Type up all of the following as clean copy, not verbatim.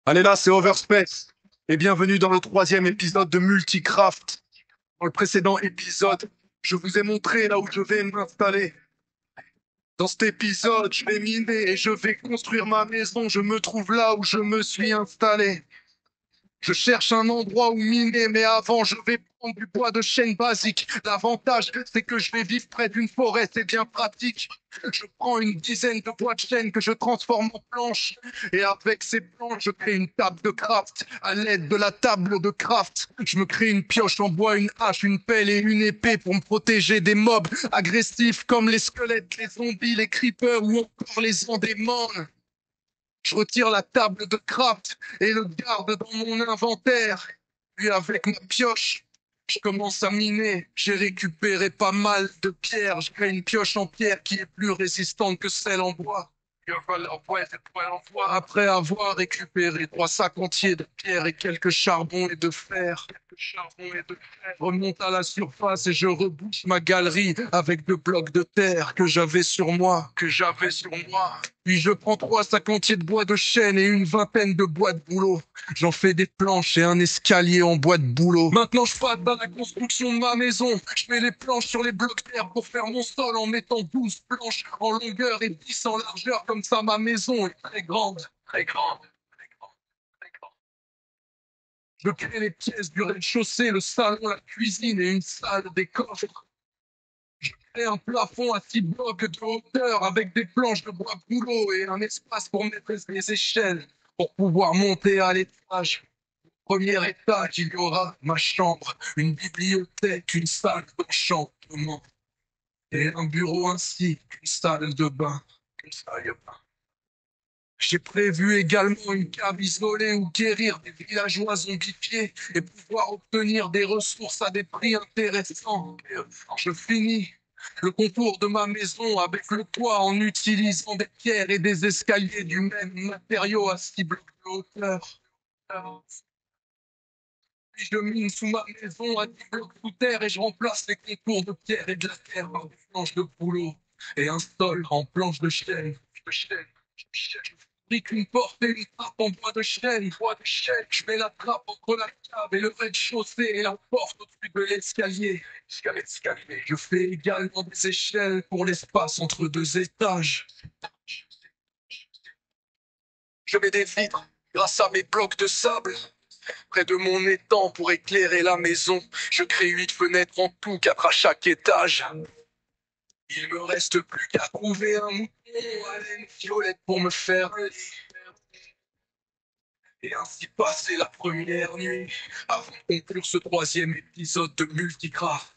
Allez là, c'est Overspace. Et bienvenue dans le troisième épisode de Multicraft. Dans le précédent épisode, je vous ai montré là où je vais m'installer. Dans cet épisode, je vais miner et je vais construire ma maison. Je me trouve là où je me suis installé. Je cherche un endroit où miner, mais avant, je vais prendre du bois de chêne basique. L'avantage, c'est que je vais vivre près d'une forêt, c'est bien pratique. Je prends une dizaine de bois de chêne que je transforme en planches. Et avec ces planches, je crée une table de craft. À l'aide de la table de craft, je me crée une pioche en bois, une hache, une pelle et une épée pour me protéger des mobs agressifs comme les squelettes, les zombies, les creepers ou encore les endémons. Je retire la table de craft et le garde dans mon inventaire. Puis avec ma pioche, je commence à miner. J'ai récupéré pas mal de pierres. Je crée une pioche en pierre qui est plus résistante que celle en bois. Après avoir récupéré 3 sacs entiers de pierres et quelques charbons et de fer, je remonte à la surface et je rebouche ma galerie avec 2 blocs de terre que j'avais sur moi. Puis je prends 3 sacs entiers de bois de chêne et une vingtaine de bois de bouleau. J'en fais des planches et un escalier en bois de bouleau. Maintenant, je passe à la construction de ma maison. Je mets les planches sur les blocs de terre pour faire mon sol en mettant 12 planches en longueur et 10 en largeur. Comme ça, ma maison est très grande, très grande, très grande, très grande. Je crée les pièces du rez-de-chaussée, le salon, la cuisine et une salle des coffres. Je crée un plafond à 6 blocs de hauteur avec des planches de bois bouleau et un espace pour mettre les échelles pour pouvoir monter à l'étage. Premier étage, il y aura ma chambre, une bibliothèque, une salle d'enchantement et un bureau ainsi qu'une salle de bain. J'ai prévu également une cave isolée où guérir des villageois zombifiés et pouvoir obtenir des ressources à des prix intéressants. Je finis le contour de ma maison avec le toit en utilisant des pierres et des escaliers du même matériau à 6 blocs de hauteur. Puis je mine sous ma maison à 10 blocs sous terre et je remplace les contours de pierre et de la terre par des planches de bouleau et un sol en planches de chêne. Je fabrique une porte et une trappe en bois de chêne. Je mets la trappe entre la cave et le rez-de-chaussée et la porte au-dessus de l'escalier. Je fais également des échelles pour l'espace entre 2 étages. Je mets des vitres grâce à mes blocs de sable près de mon étang pour éclairer la maison. Je crée 8 fenêtres en tout, 4 à chaque étage. Il me reste plus qu'à trouver un mouton à laine violette pour me faire un lit. Et ainsi passer la première nuit avant de conclure ce troisième épisode de Multicraft.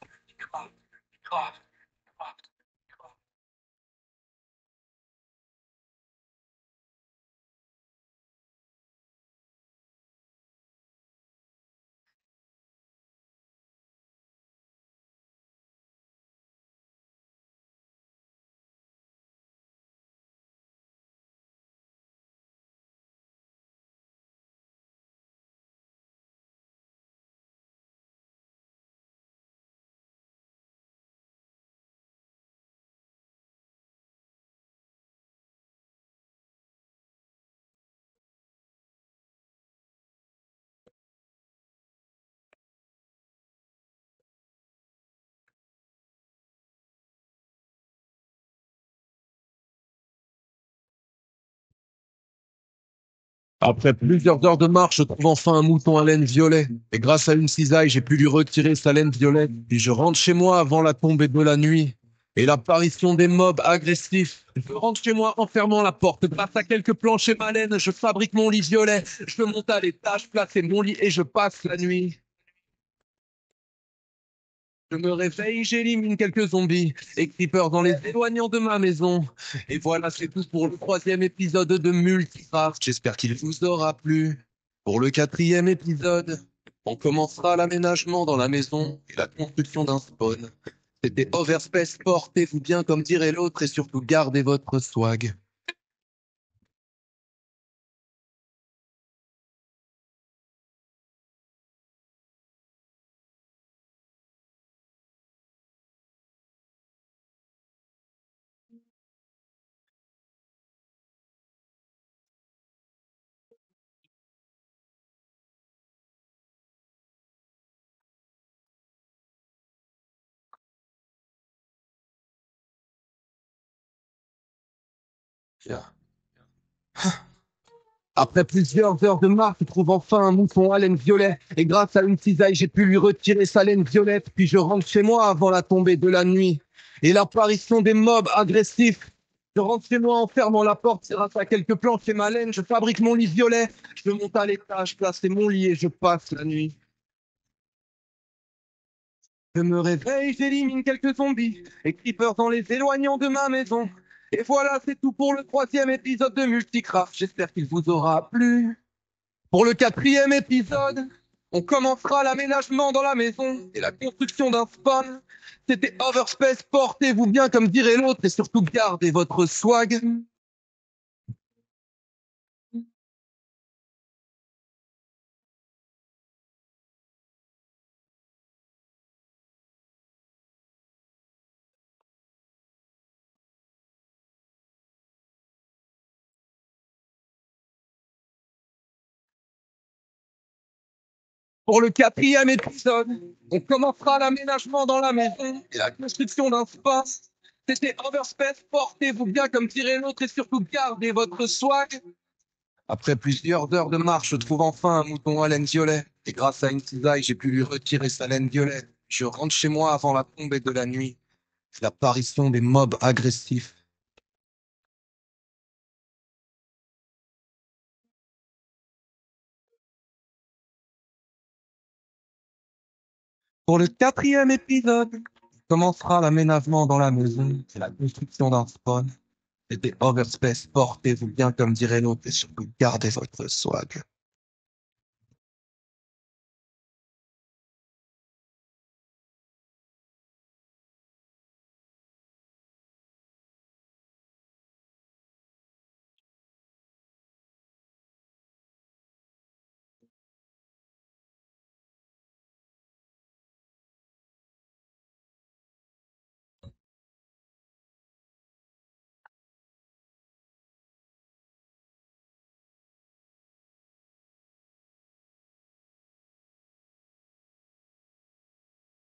Après plusieurs heures de marche, je trouve enfin un mouton à laine violet. Et grâce à une cisaille, j'ai pu lui retirer sa laine violette. Puis je rentre chez moi avant la tombée de la nuit. Et l'apparition des mobs agressifs. Je rentre chez moi en fermant la porte. Grâce à quelques planches et ma laine, je fabrique mon lit violet. Je monte à l'étage, placer mon lit et je passe la nuit. Je me réveille, j'élimine quelques zombies et creepers dans les éloignants de ma maison. Et voilà, c'est tout pour le troisième épisode de Multicraft. J'espère qu'il vous aura plu. Pour le quatrième épisode, on commencera l'aménagement dans la maison et la construction d'un spawn. C'était Overspace, portez-vous bien comme dirait l'autre et surtout gardez votre swag. Après plusieurs heures de marche, je trouve enfin un mouton à laine violet. Et grâce à une cisaille, j'ai pu lui retirer sa laine violette. Puis je rentre chez moi avant la tombée de la nuit. Et l'apparition des mobs agressifs. Je rentre chez moi en fermant la porte grâce à quelques planches et ma laine. Je fabrique mon lit violet. Je monte à l'étage, placer mon lit et je passe la nuit. Je me réveille, j'élimine quelques zombies et creepers en les éloignant de ma maison. Et voilà, c'est tout pour le troisième épisode de Multicraft. J'espère qu'il vous aura plu. Pour le quatrième épisode, on commencera l'aménagement dans la maison et la construction d'un spawn. C'était Overspace, portez-vous bien comme dirait l'autre et surtout gardez votre swag. Pour le quatrième épisode, on commencera l'aménagement dans la maison et la construction d'un spawn. C'était Overspace, portez-vous bien comme dirait l'autre et surtout gardez votre swag. Après plusieurs heures de marche, je trouve enfin un mouton à laine violet. Et grâce à une cisaille, j'ai pu lui retirer sa laine violette. Je rentre chez moi avant la tombée de la nuit. L'apparition des mobs agressifs. Pour le quatrième épisode, commencera l'aménagement dans la maison et la construction d'un spawn. C'était Overspace, portez-vous bien comme dirait l'autre et surtout gardez votre swag.